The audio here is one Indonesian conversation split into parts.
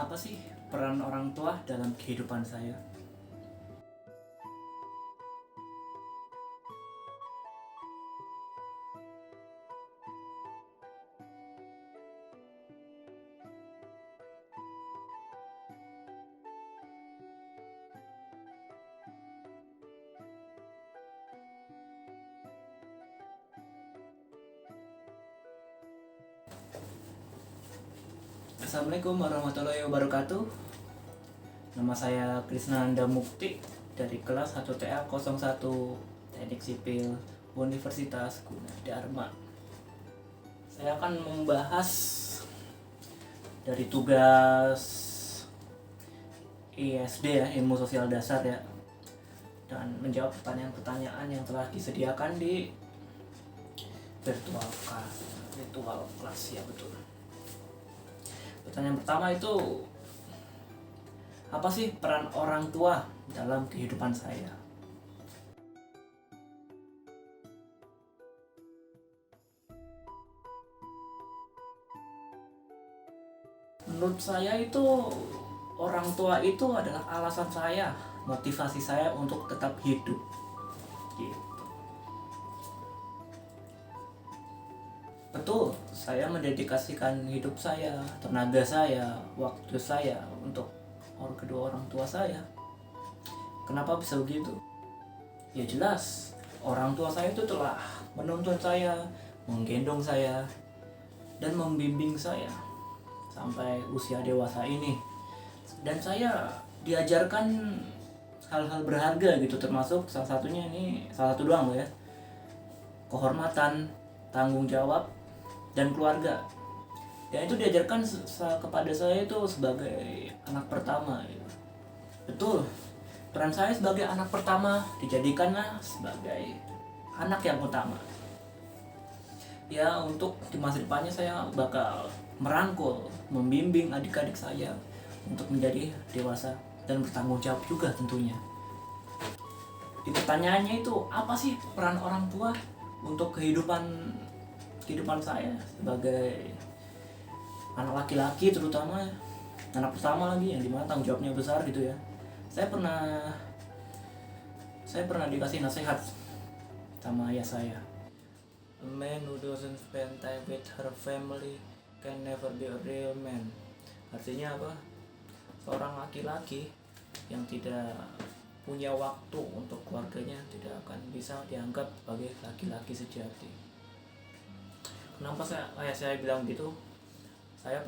Apa sih peran orang tua dalam kehidupan saya? Assalamualaikum warahmatullahi wabarakatuh. Nama saya Krisnanda Mukti dari kelas 1TA 01 Teknik Sipil Universitas Gunadarma. Saya akan membahas dari tugas ISD ya, Ilmu Sosial Dasar ya, dan menjawab pertanyaan-pertanyaan yang telah disediakan di virtual class ya, betul. Pertanyaan pertama itu, apa sih peran orang tua dalam kehidupan saya? Menurut saya itu orang tua itu adalah alasan saya, motivasi saya untuk tetap hidup. Gitu. Betul, saya mendedikasikan hidup saya, tenaga saya, waktu saya untuk kedua orang tua saya. Kenapa bisa begitu? Ya jelas, orang tua saya itu telah menuntun saya, menggendong saya, dan membimbing saya sampai usia dewasa ini. Dan saya diajarkan hal-hal berharga gitu, termasuk salah satunya ini, salah satu doang ya, kehormatan, tanggung jawab, dan keluarga. Dan itu diajarkan kepada saya itu sebagai anak pertama gitu. Betul, peran saya sebagai anak pertama dijadikanlah sebagai anak yang utama. Ya, untuk di masa depannya saya bakal merangkul, membimbing adik-adik saya untuk menjadi dewasa dan bertanggung jawab juga tentunya. Di pertanyaannya itu, apa sih peran orang tua untuk kehidupan saya sebagai anak laki-laki, terutama anak pertama lagi, yang dimana tanggung jawabnya besar gitu ya. Saya pernah dikasih nasihat sama ayah saya. A man who doesn't spend time with her family can never be a real man. Artinya apa? Seorang laki-laki yang tidak punya waktu untuk keluarganya tidak akan bisa dianggap sebagai laki-laki sejati. Kenapa ayah saya bilang gitu? Saya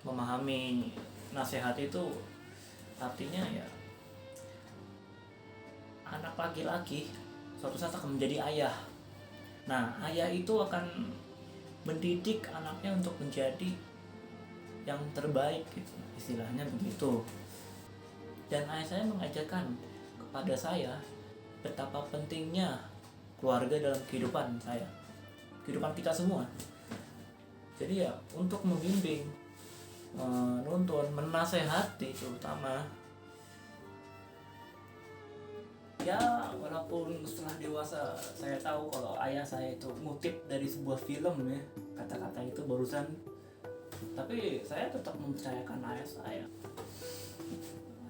memahami nasihat itu artinya ya, anak laki-laki suatu saat akan menjadi ayah. Nah, ayah itu akan mendidik anaknya untuk menjadi yang terbaik gitu, istilahnya begitu. Dan ayah saya mengajarkan kepada saya betapa pentingnya keluarga dalam kehidupan saya, kehidupan kita semua. Jadi ya, untuk membimbing, menuntun, menasehati terutama. Ya, walaupun setelah dewasa saya tahu kalau ayah saya itu ngutip dari sebuah film ya, kata-kata itu barusan, tapi saya tetap mempercayakan ayah saya.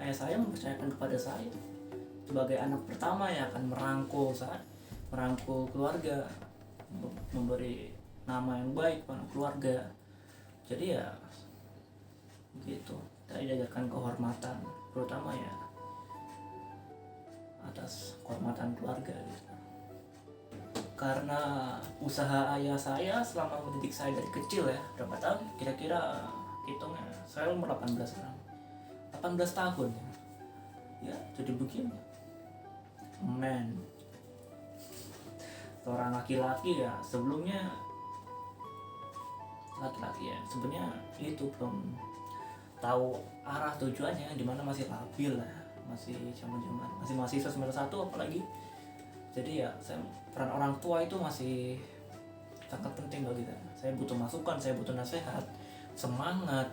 Ayah saya mempercayakan kepada saya sebagai anak pertama yang akan merangkul keluarga, memberi nama yang baik pada keluarga. Jadi ya begitu, saya diajarkan kehormatan, terutama ya atas kehormatan keluarga gitu. Karena usaha ayah saya selama mendidik saya dari kecil ya, berapa tahun? Kira-kira hitungnya, saya umur 18 sekarang, 18 tahun ya, jadi begini. Man, seorang laki-laki ya, sebelumnya laki-laki ya, sebenarnya itu belum tahu arah tujuannya, dimana masih labil lah, masih zaman-zaman masih mahasiswa semester 1 apalagi. Jadi ya, peran orang tua itu masih sangat penting bagi saya. Saya butuh masukan, saya butuh nasihat, semangat.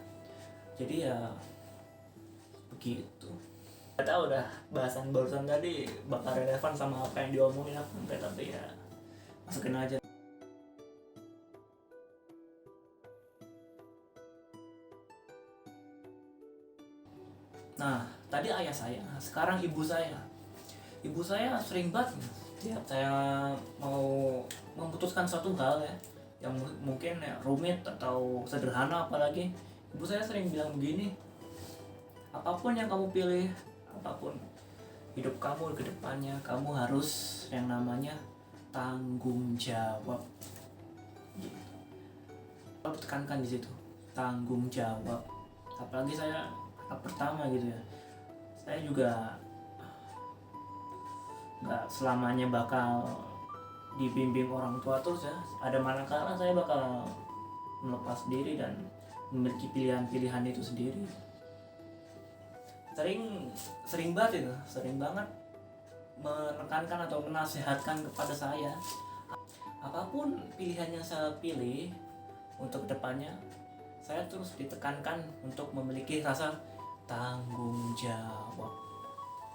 Jadi ya begitu. Gak tahu dah bahasan barusan tadi bakal relevan sama apa yang diomongin apa enggak, tapi ya masukin aja. Nah, tadi ayah saya, sekarang ibu saya. Ibu saya sering banget tiap saya mau memutuskan suatu hal ya, yang mungkin ya, rumit atau sederhana apalagi, ibu saya sering bilang begini, apapun yang kamu pilih, apapun hidup kamu ke depannya, kamu harus yang namanya tanggung jawab. Gitu. Kalau tekankan di situ, tanggung jawab. Apalagi saya anak pertama gitu ya. Saya juga nggak selamanya bakal dibimbing orang tua terus ya. Ada manakala saya bakal melepas diri dan memiliki pilihan-pilihan itu sendiri. Sering banget itu, sering banget menekankan atau menasihatkan kepada saya, apapun pilihan yang saya pilih untuk kedepannya, saya terus ditekankan untuk memiliki rasa tanggung jawab.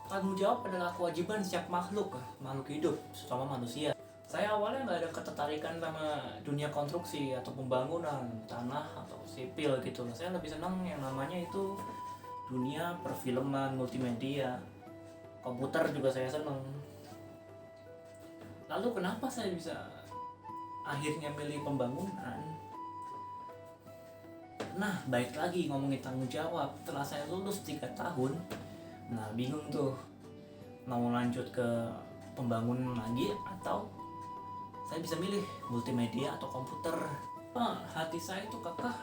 Tanggung jawab adalah kewajiban setiap makhluk hidup, terutama manusia. Saya awalnya nggak ada ketertarikan sama dunia konstruksi atau pembangunan tanah atau sipil gitu. Saya lebih senang yang namanya itu dunia perfilman, multimedia, komputer juga saya senang. Lalu kenapa saya bisa akhirnya milih pembangunan? Nah, baik lagi ngomongin tanggung jawab. Setelah saya lulus 3 tahun, nah bingung tuh mau lanjut ke pembangunan lagi atau saya bisa milih multimedia atau komputer. Hati saya itu kekeh,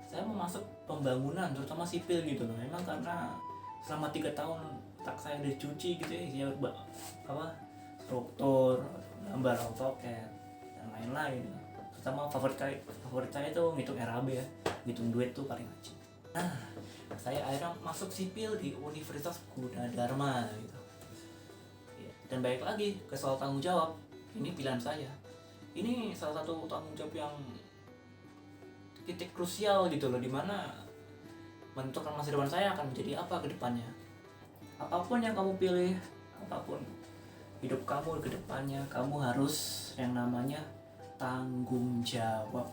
saya mau masuk pembangunan terutama sipil gitu loh. Emang karena selama 3 tahun tak saya dicuci gitu ya, struktur, gambar AutoCAD dan lain-lain. Terutama favorit saya itu ngitung RAB ya, ngitung duit tuh paling rajin. Nah, saya akhirnya masuk sipil di Universitas Gunadarma gitu. Dan baik lagi ke soal tanggung jawab, ini pilihan saya. Ini salah satu tanggung jawab yang titik krusial gitu loh, dimana menentukan masa depan saya akan menjadi apa ke depannya. Apapun yang kamu pilih, apapun hidup kamu ke depannya, kamu harus yang namanya tanggung jawab.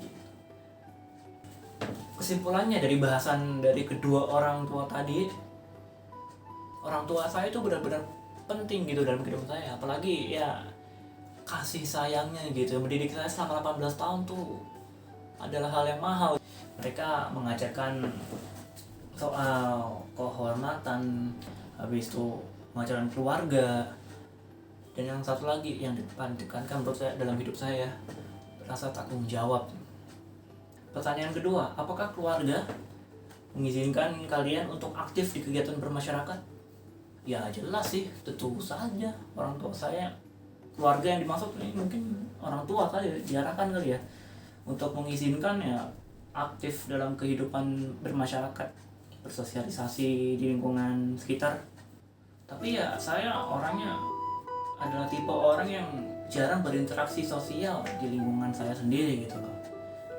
Gitu. Kesimpulannya dari bahasan dari kedua orang tua tadi, orang tua saya itu benar-benar penting gitu dalam kehidupan saya. Apalagi ya kasih sayangnya gitu, mendidik saya selama 18 tahun tuh adalah hal yang mahal. Mereka mengajarkan soal kehormatan, habis itu mengajarkan keluarga, dan yang satu lagi yang ditekankan menurut saya dalam hidup saya, rasa tanggung jawab. Pertanyaan kedua, apakah keluarga mengizinkan kalian untuk aktif di kegiatan bermasyarakat? Ya jelas sih, tentu saja. Orang tua saya, keluarga yang dimaksud ini mungkin orang tua kali ya, diarahkan kali ya untuk mengizinkan ya aktif dalam kehidupan bermasyarakat, bersosialisasi di lingkungan sekitar. Tapi ya saya orangnya adalah tipe orang yang jarang berinteraksi sosial di lingkungan saya sendiri gitu loh.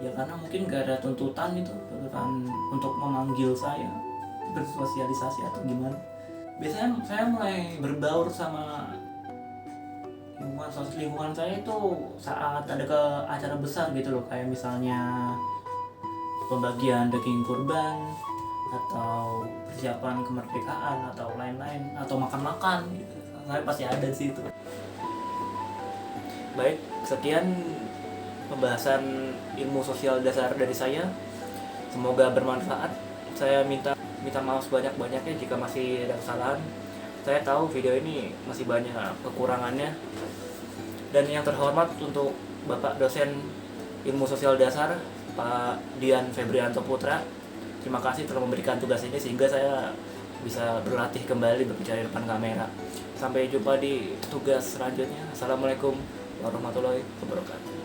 Ya karena mungkin gak ada tuntutan untuk memanggil saya bersosialisasi atau gimana. Biasanya saya mulai berbaur sama lingkungan saya itu saat ada ke acara besar gitu loh, kayak misalnya pembagian daging kurban atau persiapan kemerdekaan atau lain-lain, atau makan-makan gitu. Saya pasti ada di situ. Baik, sekian pembahasan ilmu sosial dasar dari saya. Semoga bermanfaat. Saya minta maaf sebanyak-banyaknya jika masih ada kesalahan. Saya tahu video ini masih banyak kekurangannya. Dan yang terhormat untuk Bapak dosen ilmu sosial dasar Pak Dian Febrianto Putra, terima kasih telah memberikan tugas ini sehingga saya bisa berlatih kembali berbicara di depan kamera. Sampai jumpa di tugas selanjutnya. Assalamualaikum warahmatullahi wabarakatuh.